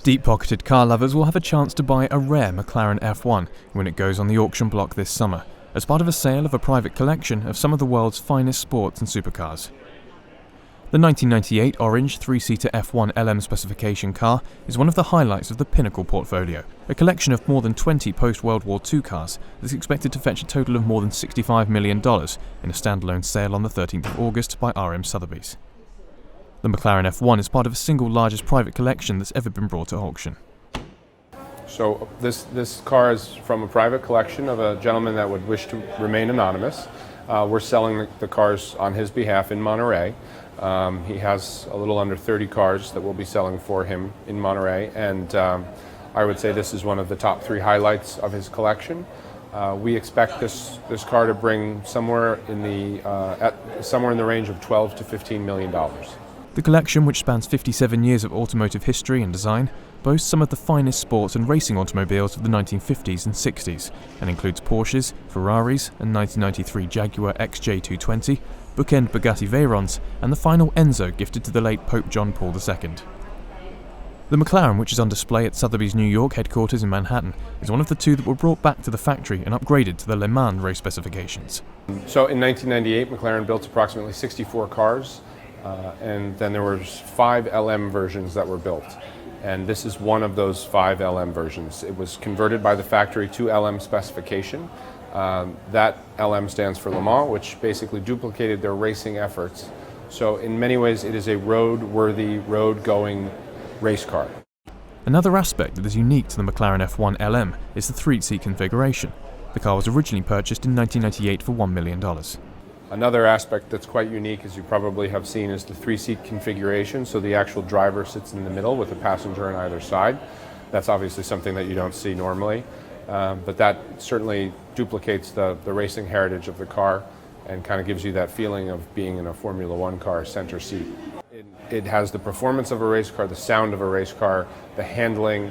Deep-pocketed car lovers will have a chance to buy a rare McLaren F1 when it goes on the auction block this summer, as part of a sale of a private collection of some of the world's finest sports and supercars. The 1998 orange 3-seater F1 LM specification car is one of the highlights of the Pinnacle portfolio, a collection of more than 20 post-World War II cars that's expected to fetch a total of more than $65 million in a standalone sale on the 13th of August by RM Sotheby's. The McLaren F1 is part of a single largest private collection that's ever been brought to auction. So this car is from a private collection of a gentleman that would wish to remain anonymous. We're selling the cars on his behalf in Monterey. He has a little under 30 cars that we'll be selling for him in Monterey, and I would say this is one of the top 3 highlights of his collection. We expect this car to bring somewhere in the range of $12 to $15 million. The collection, which spans 57 years of automotive history and design, boasts some of the finest sports and racing automobiles of the 1950s and 60s, and includes Porsches, Ferraris, and 1993 Jaguar XJ220, bookend Bugatti Veyrons, and the final Enzo gifted to the late Pope John Paul II. The McLaren, which is on display at Sotheby's New York headquarters in Manhattan, is one of the 2 that were brought back to the factory and upgraded to the Le Mans race specifications. So in 1998, McLaren built approximately 64 cars. And then there were 5 LM versions that were built. And this is one of those 5 LM versions. It was converted by the factory to LM specification. That LM stands for Le Mans, which basically duplicated their racing efforts. So in many ways, it is a road-worthy, road-going race car. Another aspect that is unique to the McLaren F1 LM is the 3-seat configuration. The car was originally purchased in 1998 for $1 million. Another aspect that's quite unique, as you probably have seen, is the 3-seat configuration. So the actual driver sits in the middle with a passenger on either side. That's obviously something that you don't see normally, but that certainly duplicates the racing heritage of the car and kind of gives you that feeling of being in a Formula One car center seat. It has the performance of a race car, the sound of a race car, the handling,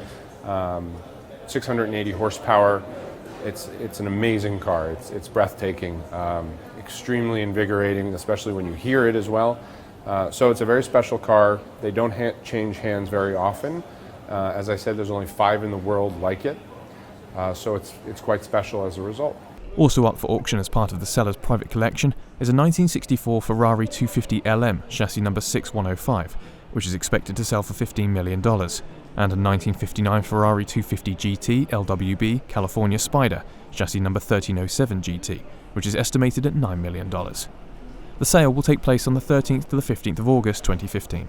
680 horsepower. It's an amazing car. It's breathtaking, extremely invigorating, especially when you hear it as well. So it's a very special car. They don't change hands very often. As I said, there's only 5 in the world like it. So it's quite special as a result. Also up for auction as part of the seller's private collection is a 1964 Ferrari 250 LM, chassis number 6105, which is expected to sell for $15 million, and a 1959 Ferrari 250 GT LWB California Spider, chassis number 1307 GT, which is estimated at $9 million. The sale will take place on the 13th to the 15th of August 2015.